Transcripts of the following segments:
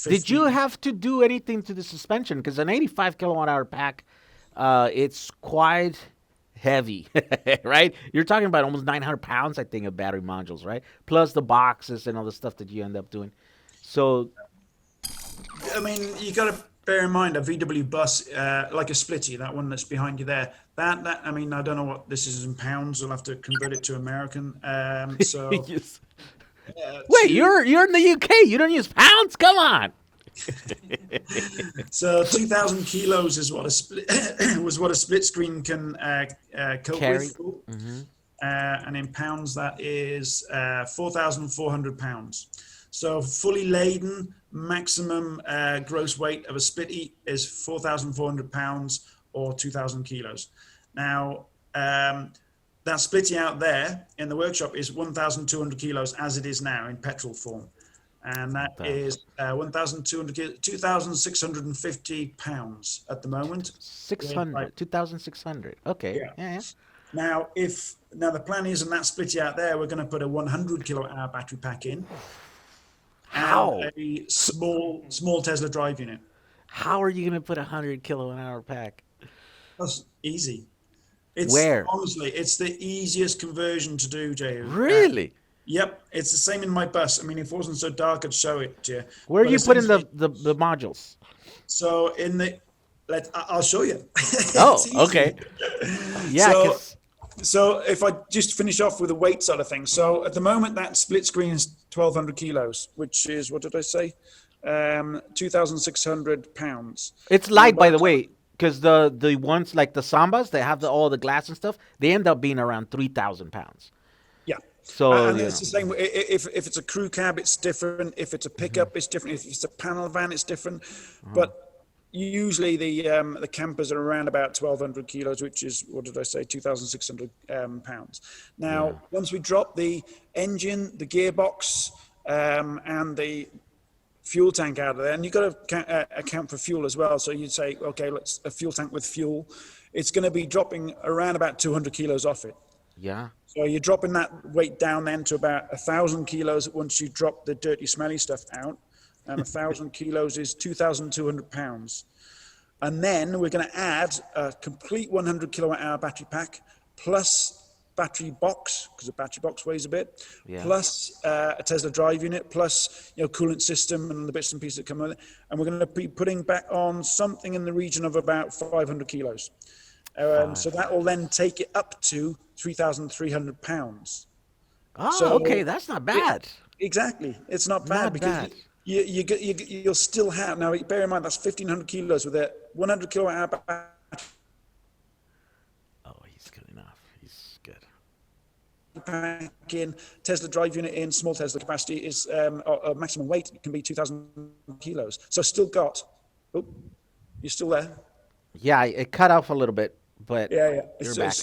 Did you have to do anything to the suspension? Because an 85 kilowatt hour pack, it's quite heavy, right? You're talking about almost 900 pounds, I think, of battery modules, right? Plus the boxes and all the stuff that you end up doing. So, I mean, you got to bear in mind a VW bus, like a Splitty, that one that's behind you there. That I mean, I don't know what this is in pounds. I'll have to convert it to American. So yes. Wait, to you're in the UK. You don't use pounds? Come on. so 2,000 kilos is what a split was what a split screen can cope Carry. with. And in pounds, that is 4,400 pounds. So fully laden, maximum gross weight of a splitty is 4,400 pounds or 2,000 kilos. Now, that splitty out there in the workshop is 1,200 kilos as it is now in petrol form. And that is 2,650 pounds at the moment. 600, 2,600. Okay. Yeah. Yeah. Now, the plan is, in that splitty out there, we're going to put a 100 kilowatt hour battery pack in. How? And a small Tesla drive unit. How are you going to put a 100 kilowatt hour pack? That's easy. Where? Honestly, it's the easiest conversion to do, Jehu. Really? Yep, it's the same in my bus. I mean, if it wasn't so dark, I'd show it to you. Where are But you putting the essentially- modules? So I'll show you. Oh, It's easy. okay. Yeah, So- 'cause- So if I just finish off with the weight side of things. So at the moment, that split screen is 1,200 kilos, which is, what did I say? 2,600 pounds. it's light, by the way, because the ones like the Sambas, they have all the glass and stuff, they end up being around 3,000 pounds. Yeah. So, And you it's the know. same. If it's a crew cab, it's different. If it's a pickup, it's different. If it's a panel van, it's different. But usually the campers are around about 1,200 kilos, which is, what did I say, 2,600 pounds. Now, once we drop the engine, the gearbox, and the fuel tank out of there, and you've got to account for fuel as well. So you'd say, okay, let's a fuel tank with fuel. It's going to be dropping around about 200 kilos off it. Yeah. So you're dropping that weight down then to about 1,000 kilos once you drop the dirty, smelly stuff out. And 1,000 kilos is 2,200 pounds. And then we're going to add a complete 100 kilowatt hour battery pack plus battery box, because the battery box weighs a bit, plus a Tesla drive unit, plus coolant system and the bits and pieces that come with it. And we're going to be putting back on something in the region of about 500 kilos. So that will then take it up to 3,300 pounds. Oh, So- okay, that's not bad. Exactly. It's not bad Not because bad. you'll still have, now bear in mind that's 1,500 kilos with a 100 kilowatt hour battery Oh, he's good enough. He's good. pack in, Tesla drive unit in, small Tesla capacity is or maximum weight can be 2,000 kilos. So still got, oh, you're still there? Yeah, it cut off a little bit, but Yeah. you're back.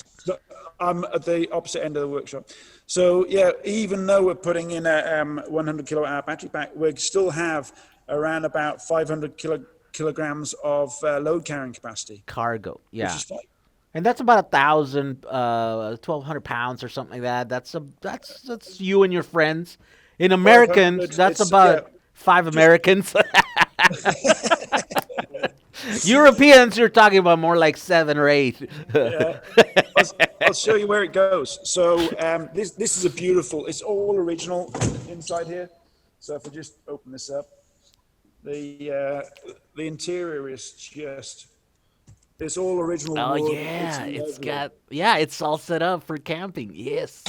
I'm at the opposite end of the workshop. So yeah, even though we're putting in a 100 kilowatt hour battery pack, we still have around about 500 kilograms of load carrying capacity, Cargo. Yeah. which is fine. And that's about 1,000, 1,200 pounds or something like that. That's you and your friends. In Americans, that's it's- about 5 Americans. Europeans, you're talking about more like 7 or 8. I'll show you where it goes. So this is a beautiful. It's all original inside here. So if I just open this up, the interior is just. It's all original. Oh wood. yeah, it's lovely. got it's all set up for camping. Yes.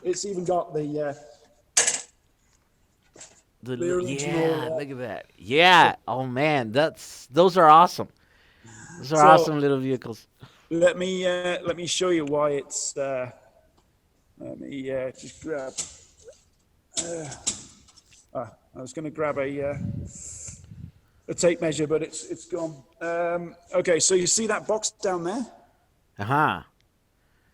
It's even got the original, Yeah, look at that. Yeah. Oh man, those are awesome. Those are awesome little vehicles. let me show you why it's let me just grab I was going to grab a tape measure, but it's gone. Okay, so you see that box down there? Uh-huh.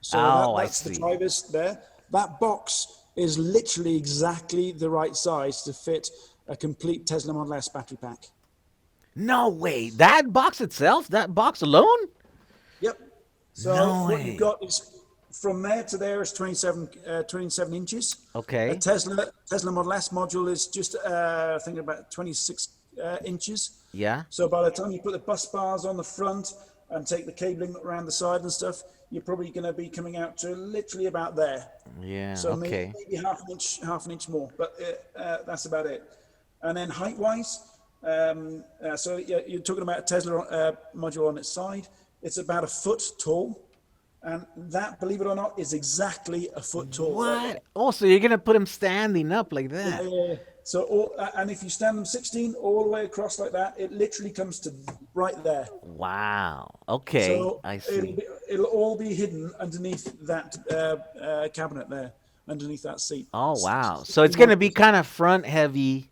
So Oh, I that's the see. drivers there. That box is literally exactly the right size to fit a complete Tesla Model S battery pack. No way. That box itself? That box alone? Yep. So No what way. you've got is from there to there is 27 inches. A Okay. Tesla Model S module is just I think about 26 inches. Yeah. So by the time you put the bus bars on the front and take the cabling around the side and stuff, you're probably going to be coming out to literally about there. Yeah. So Okay. maybe half an inch more, but that's about it. And then height wise, so you're talking about a Tesla module on its side. It's about a foot tall. And that, believe it or not, is exactly a foot tall right there. What? Oh, so you're gonna put him standing up like Yeah, that? yeah, yeah. So, and if you stand them 16 all the way across like that, it literally comes to right there. Wow. Okay. So I see. it'll all be hidden underneath that cabinet there, underneath that seat. Oh, wow. So it's 16 gonna be modules. kind of front heavy.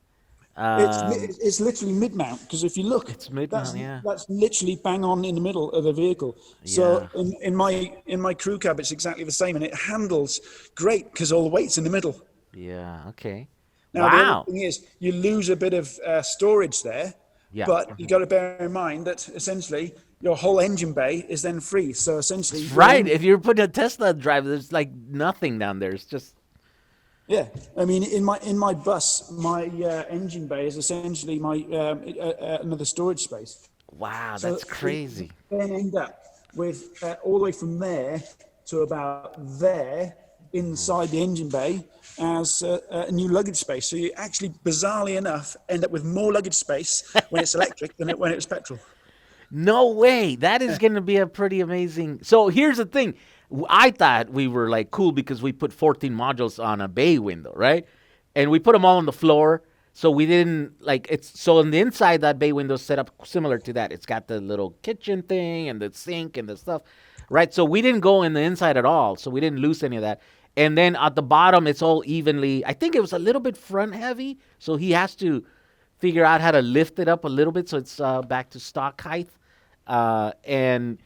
Um, It's literally mid mount because if you look, it's mid mount. Yeah. that's literally bang on in the middle of the vehicle. So Yeah. in my crew cab, it's exactly the same, and it handles great because all the weight's in the middle. Yeah. Okay. Now, the only Wow. thing is, you lose a bit of storage there, Yeah. but you got to bear in mind that essentially your whole engine bay is then free. So essentially, That's your right. engine, If you're putting a Tesla drive, there's like nothing down there. It's just yeah. I mean, in my bus, my engine bay is essentially my another storage space. wow. So That's you crazy. then end up with all the way from there to about there inside the engine bay as a new luggage space. So you actually, bizarrely enough, end up with more luggage space when it's electric than when it's petrol. No way. That is going to be a pretty amazing. So here's the thing. I thought we were like cool because we put 14 modules on a bay window, right? And we put them all on the floor. So we didn't like it's so on the inside that bay window is set up similar to that. It's got the little kitchen thing and the sink and the stuff, right? So we didn't go in the inside at all. So we didn't lose any of that. And then at the bottom, it's all evenly. I think it was a little bit front heavy. So he has to figure out how to lift it up a little bit so it's back to stock height. And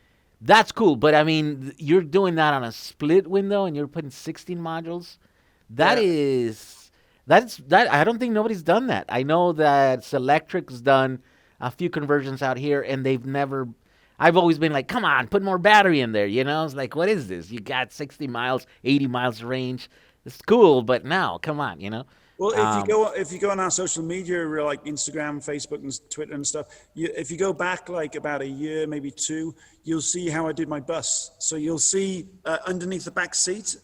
that's cool. But I mean, you're doing that on a split window and you're putting 16 modules. That Yeah. is, that. I don't think nobody's done that. I know that Selectric's done a few conversions out here and they've never. I've always been like, come on, put more battery in there. You know, it's like, what is this? You got 60 miles, 80 miles range. It's cool, but now, come on, you know. Well, Um, if you go on our social media, like Instagram, Facebook, and Twitter and stuff, if you go back like about a year, maybe two, you'll see how I did my bus. So you'll see underneath the back seat,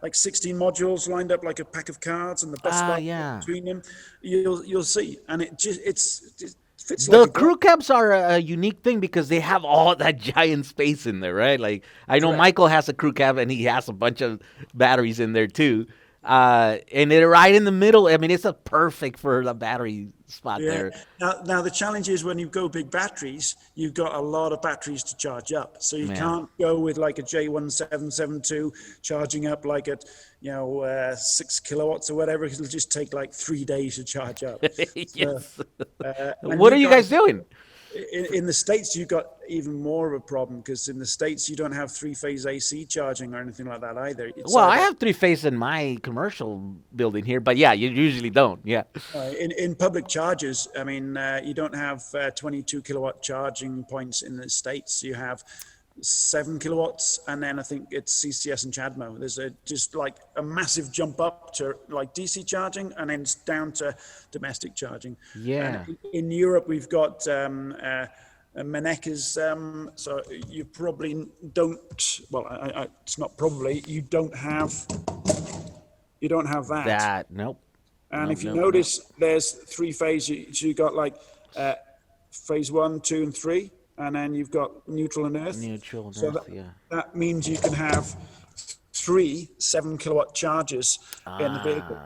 like 16 modules lined up like a pack of cards, and the bus bar yeah. between them. You'll see, and it fits like The a glove. crew cabs are a unique thing because they have all that giant space in there, right? Like I know Correct. Michael has a crew cab and he has a bunch of batteries in there too. And they're right in the middle. I mean, it's a perfect for the battery spot Yeah. there. Now the challenge is when you go big batteries, you've got a lot of batteries to charge up. So you Yeah. can't go with like a J1772 charging up like at 6 kilowatts or whatever. 'Cause it'll just take like 3 days to charge up. So, Yes. and What are you you guys guys doing? in the States, you've got even more of a problem because in the States you don't have three-phase AC charging or anything like that either. It's Well, I either have three phase in my commercial building here, but yeah, you usually don't. Yeah. in public chargers, I mean, you don't have 22 kilowatt charging points in the States. You have 7 kilowatts, and then I think it's CCS and CHAdeMO. There's just like a massive jump up to like DC charging, and then it's down to domestic charging. Yeah. And in Europe, we've got Manekas, so you probably don't. Well, it's not probably. You don't have that. That nope. And Nope, if you nope, nope. notice, there's three phases. So you got like phase 1, 2, and 3, and then you've got neutral and earth. Neutral and So earth, yeah. that means you can have three 7 kilowatt chargers in the vehicle.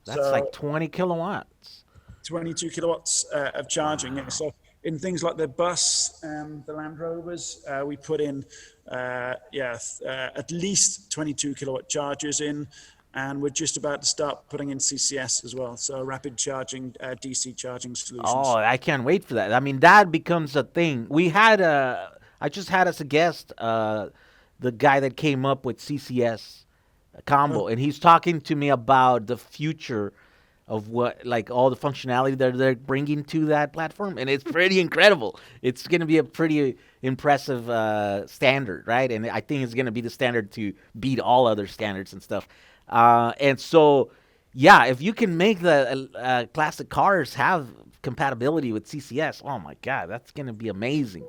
That's So like 20 kilowatts. 22 kilowatts of charging. Yeah. So in things like the bus, the Land Rovers, we put in at least 22 kilowatt chargers in, and we're just about to start putting in CCS as well. So rapid charging, DC charging solutions. Oh, I can't wait for that. I mean, that becomes a thing. I just had as a guest, the guy that came up with CCS combo, and he's talking to me about the future of what like all the functionality that they're bringing to that platform, and it's pretty incredible. It's going to be a pretty impressive standard, right? And I think it's going to be the standard to beat all other standards and stuff. And so, yeah, if you can make the classic cars have compatibility with CCS, oh my God, that's going to be amazing.